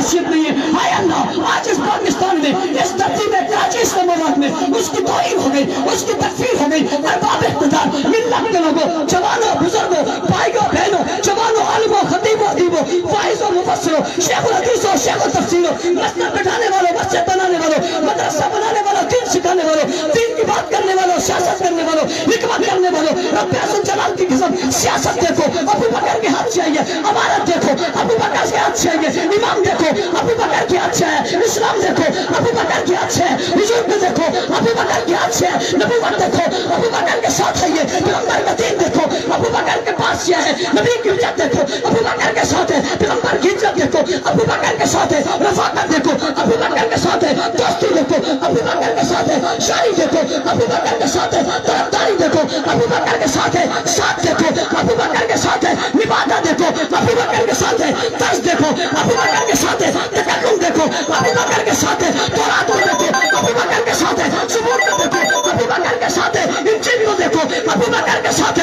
حیثیت نہیں ہے. ہائے اللہ آج اس پاکستان میں اس دھرتی میں کراچی اسلام آباد میں اس کی توہین ہو گئی, اس کی تکفیر ہو گئی. ارباب اقتدار, ملت کے لوگوں, جوانوں, بزرگوں, بھائیوں, بہنوں, جوانوں, عالموں, خطیبوں, ادیبوں, فائزوں, مفسروں, شیخ الحدیثوں, شیخ التفسیروں, مسجد بٹھانے والوں, مسجد بنانے والوں, مدرسہ بنانے والوں, دین سکھانے والوں, دین کی بات کرنے والوں, سیاست کرنے والوں, حکمت کرنے والوں, رب عزت جلال کی قسم سیاست دیکھو ابو بکر کے ہاتھ سے آئی ہے, امارت دیکھو ابو بکر کے ہاتھ سے آئی ہے, امام دیکھو ابو بکر کے ہاتھ سے ہے, اسلام دیکھو ابو بکر کے ہاتھ سے ہے, حضور کو دیکھو ابو بکر کے ہاتھ سے ہے, نبوت دیکھو ابو بکر کے ساتھ ہے, پیغمبر کا دین دیکھو ابو بکر کے پاس سے ہے, نبی کی عزت دیکھو ابو بکر کے ساتھ ہے, پیغمبر کی عزت دیکھو ابو بکر کے ساتھ ہے, رفاقت دیکھو ابو بکر کے ساتھ ہے, دوستی دیکھو ابو بکر کے ساتھ ہے, شاعری دیکھو ابو بکر کے ساتھ ہے, طرفداری دیکھو ابو بکر کے ساتھ ہے, ساتھ دیکھو ابو بکر کے ساتھ ہے, نباتہ دیکھو ابو بکر کے ساتھ ہے, طرز دیکھو ابو بکر کے ساتھ ہے, تکلم دیکھو ابو بکر کے ساتھ ہے, تورات کو دیکھو ابو بکر کے ساتھ ہے, زبور کو دیکھو ابو بکر کے ساتھ ہے, انجیل کو دیکھو ابو بکر کے ساتھ